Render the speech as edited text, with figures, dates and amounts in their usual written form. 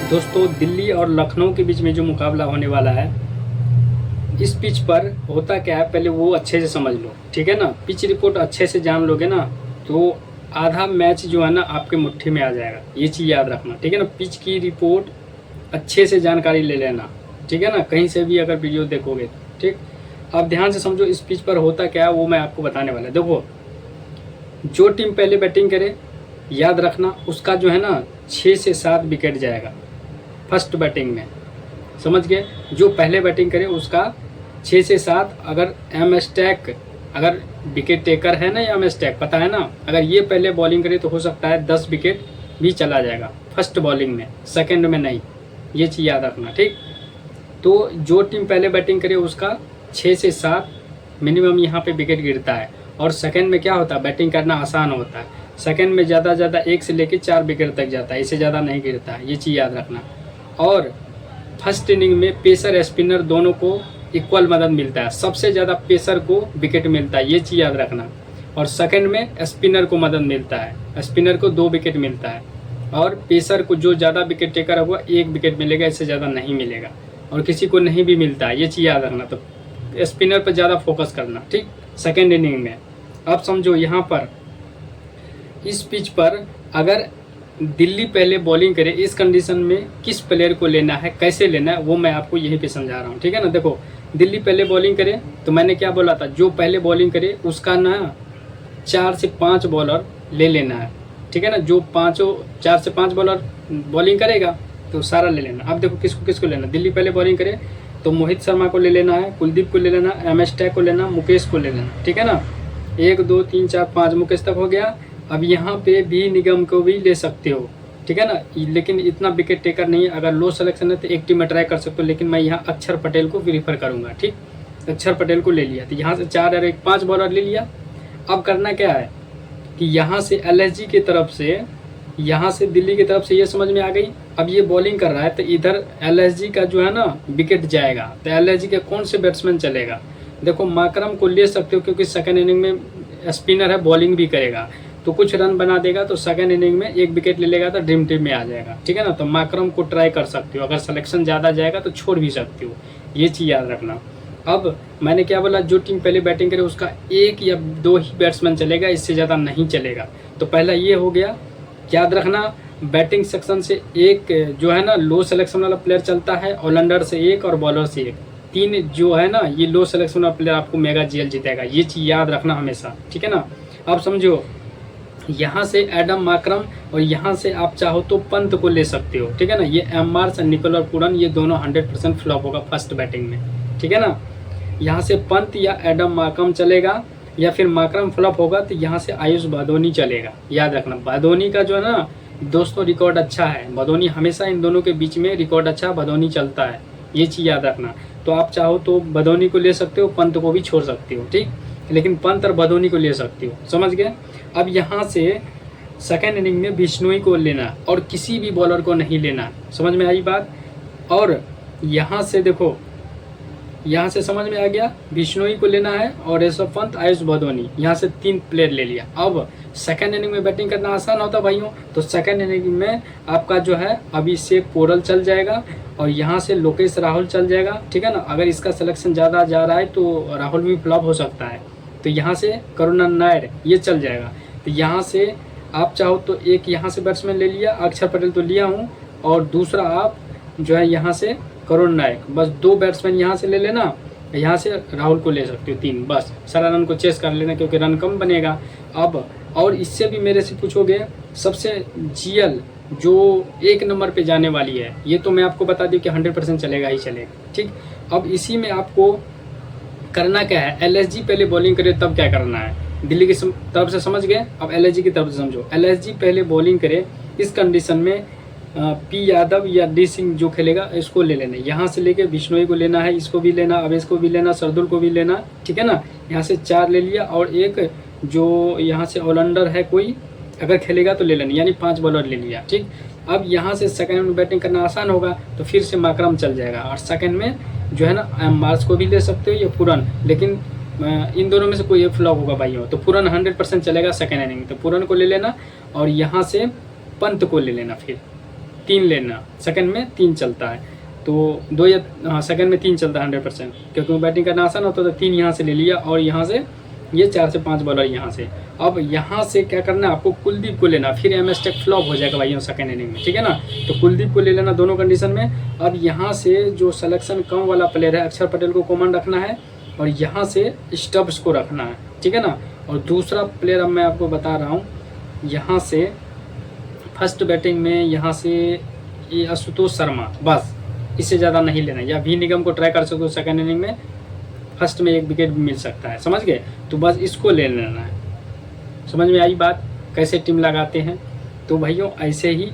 दोस्तों, दिल्ली और लखनऊ के बीच में जो मुकाबला होने वाला है, इस पिच पर होता क्या है पहले वो अच्छे से समझ लो। ठीक है ना, पिच रिपोर्ट अच्छे से जान लोगे ना तो आधा मैच जो है ना आपके मुट्ठी में आ जाएगा। ये चीज़ याद रखना, ठीक है ना। पिच की रिपोर्ट अच्छे से जानकारी ले लेना, ठीक है ना, कहीं से भी अगर वीडियो देखोगे तो। ठीक, अब ध्यान से समझो इस पिच पर होता क्या है वो मैं आपको बताने वाला। देखो, जो टीम पहले बैटिंग करे याद रखना उसका जो है ना 6 से 7 विकेट जाएगा फर्स्ट बैटिंग में, समझ गए। जो पहले बैटिंग करे उसका 6 से 7, अगर एम स्टैक, अगर विकेट टेकर है ना, एम स्टैक पता है ना, अगर ये पहले बॉलिंग करे तो हो सकता है 10 विकेट भी चला जाएगा फर्स्ट बॉलिंग में, सेकंड में नहीं। ये चीज़ याद रखना, ठीक। तो जो टीम पहले बैटिंग करे उसका 6 से 7 मिनिमम यहाँ पे विकेट गिरता है। और सेकंड में क्या होता है, बैटिंग करना आसान होता है। सेकंड में ज़्यादा से ज़्यादा 1 से लेकर 4 विकेट तक जाता है, इससे ज़्यादा नहीं गिरता है। ये चीज़ याद रखना। और फर्स्ट इनिंग में पेसर स्पिनर दोनों को इक्वल मदद मिलता है, सबसे ज़्यादा पेसर को विकेट मिलता है, ये चीज़ याद रखना। और सेकंड में स्पिनर को मदद मिलता है, स्पिनर को 2 विकेट मिलता है। और पेसर को जो ज़्यादा विकेट टेकर हुआ 1 विकेट मिलेगा, इससे ज़्यादा नहीं मिलेगा। और किसी को नहीं भी मिलता है, ये चीज़ याद रखना। तो स्पिनर पर ज़्यादा फोकस करना, ठीक, सेकेंड इनिंग में। अब समझो यहाँ पर इस पिच पर अगर दिल्ली पहले बॉलिंग करे, इस कंडीशन में किस प्लेयर को लेना है, कैसे लेना है, वो मैं आपको यहीं पे समझा रहा हूँ, ठीक है ना। देखो, दिल्ली पहले बॉलिंग करे तो मैंने क्या बोला था, जो पहले बॉलिंग करे उसका ना 4 से 5 बॉलर ले लेना है, ठीक है ना। जो 4 से 5 बॉलर बॉलिंग करेगा तो सारा ले लेना। अब देखो किसको किसको लेना, दिल्ली पहले बॉलिंग करे तो मोहित शर्मा को ले लेना है, कुलदीप को ले लेना, एम स्टैक को लेना, मुकेश को ले लेना, ठीक है ना। 1 2 3 4 5 मुकेश तक हो गया। अब यहाँ पे भी निगम को भी ले सकते हो, ठीक है ना, लेकिन इतना विकेट टेकर नहीं है। अगर लो सिलेक्शन है तो एक टीम में ट्राई कर सकते हो, लेकिन मैं यहाँ अक्षर पटेल को प्रीफर करूँगा, ठीक। अक्षर पटेल को ले लिया तो यहाँ से 4 और 1 5 बॉलर ले लिया। अब करना क्या है कि यहाँ से एलएसजी की तरफ से, यहाँ से दिल्ली की तरफ से, ये समझ में आ गई। अब ये बॉलिंग कर रहा है तो इधर एलएसजी का जो है ना विकेट जाएगा, तो एलएसजी के कौन से बैट्समैन चलेगा। देखो, माकरम को ले सकते हो क्योंकि सेकंड इनिंग में स्पिनर है, बॉलिंग भी करेगा तो कुछ रन बना देगा, तो सेकंड इनिंग में 1 विकेट ले लेगा तो ड्रीम टीम में आ जाएगा, ठीक है ना। तो माकरम को ट्राई कर सकते हो, अगर सिलेक्शन ज़्यादा जाएगा तो छोड़ भी सकते हो, ये चीज़ याद रखना। अब मैंने क्या बोला, जो टीम पहले बैटिंग करे उसका 1 या 2 ही बैट्समैन चलेगा, इससे ज़्यादा नहीं चलेगा। तो पहला ये हो गया, याद रखना। बैटिंग सेक्शन से 1 जो है ना लो सिलेक्शन वाला प्लेयर चलता है, ऑलराउंडर से 1 और बॉलर से 1, 3 जो है ना ये लो सिलेक्शन वाला प्लेयर आपको मेगा जीएल जीतेगा, ये चीज़ याद रखना हमेशा, ठीक है ना। अब समझो, यहाँ से एडम माकरम और यहाँ से आप चाहो तो पंत को ले सकते हो, ठीक है ना। ये एम मार्स और निकोलर पूरन, ये दोनों 100% फ्लॉप होगा फर्स्ट बैटिंग में, ठीक है ना। यहाँ से पंत या एडम माकरम चलेगा, या फिर माकरम फ्लॉप होगा तो यहाँ से आयुष बादोनी चलेगा। याद रखना, बादोनी का जो है ना दोस्तों रिकॉर्ड अच्छा है, बादोनी हमेशा इन दोनों के बीच में रिकॉर्ड अच्छा बादोनी चलता है, ये चीज़ याद रखना। तो आप चाहो तो बादोनी को ले सकते हो, पंत को भी छोड़ सकते हो, ठीक, लेकिन पंत और बादोनी को ले सकते हो, समझ गए। अब यहाँ से सेकेंड इनिंग में बिश्नोई को लेना और किसी भी बॉलर को नहीं लेना, समझ में आई बात। और यहाँ से देखो, यहाँ से समझ में आ गया, बिश्नोई को लेना है और ऋषभ पंत, आयुष बादोनी, यहाँ से 3 प्लेयर ले लिया। अब सेकेंड इनिंग में बैटिंग करना आसान होता भाइयों, तो सेकेंड इनिंग में आपका जो है अभिषेक पोरल चल जाएगा और यहाँ से लोकेश राहुल चल जाएगा, ठीक है ना। अगर इसका सिलेक्शन ज़्यादा जा रहा है तो राहुल भी फ्लॉप हो सकता है, तो यहाँ से करुणा नायर ये चल जाएगा। तो यहाँ से आप चाहो तो 1 यहाँ से बैट्समैन ले लिया, अक्षर पटेल तो लिया हूँ, और दूसरा आप जो है यहाँ से करुण नायक, बस 2 बैट्समैन यहाँ से ले लेना, यहाँ से राहुल को ले सकते हो 3, बस सारा रन को चेस कर लेना क्योंकि रन कम बनेगा। अब और इससे भी मेरे से पूछोगे, सबसे जीएल जो 1 नंबर पे जाने वाली है, ये तो मैं आपको बता दूं कि 100% चलेगा ही चलेगा, ठीक। अब इसी में आपको करना क्या है, एलएसजी पहले बॉलिंग करे तब क्या करना है, दिल्ली की तरफ से समझ गए। अब एलएसजी की तरफ से समझो, एलएसजी पहले बॉलिंग करे, इस कंडीशन में पी यादव या डी सिंह जो खेलेगा इसको ले लेना, यहाँ से लेके बिश्नोई को लेना है, इसको भी लेना, अवेश को भी लेना, सरदुल को भी लेना, ठीक है ना। यहाँ से 4 ले लिया और 1 जो यहाँ से ऑलराउंडर है कोई अगर खेलेगा तो ले लेना, यानी 5 बॉलर ले लिया, ठीक। अब यहाँ से सेकंड में बैटिंग करना आसान होगा तो फिर से माकरम चल जाएगा, और सेकंड में जो है ना एम मार्स को भी ले सकते हो या पूरन, लेकिन इन दोनों में से कोई एक फ्लॉप होगा भाइयों, तो पूरन 100% चलेगा सेकंड इनिंग, तो पूरन को ले लेना और यहाँ से पंत को ले लेना फिर, 3 लेना, सेकंड में 3 चलता है, तो 2 या सेकंड में 3 चलता है 100%, क्योंकि बैटिंग करना आसान होता है। तो 3 यहाँ से ले लिया और यहाँ से ये 4 से 5 बॉलर यहाँ से। अब यहाँ से क्या करना है आपको, कुलदीप को लेना, फिर एम एस टेक फ्लॉप हो जाएगा भाई सेकंड इनिंग में, ठीक है ना। तो कुलदीप को ले लेना दोनों कंडीशन में। अब यहाँ से जो सिलेक्शन कम वाला प्लेयर है अक्षर पटेल को कॉमन रखना है और यहाँ से स्टब्स को रखना है, ठीक है ना। और दूसरा प्लेयर अब मैं आपको बता रहा हूँ, यहाँ से फर्स्ट बैटिंग में यहाँ से ये आशुतोष शर्मा, बस इससे ज़्यादा नहीं लेना, या वी निगम को ट्राई कर सकते हो सेकंड इनिंग में, फर्स्ट में 1 विकेट भी मिल सकता है, समझ गए। तो बस इसको ले लेना है। समझ में आई बात कैसे टीम लगाते हैं। तो भाइयों ऐसे ही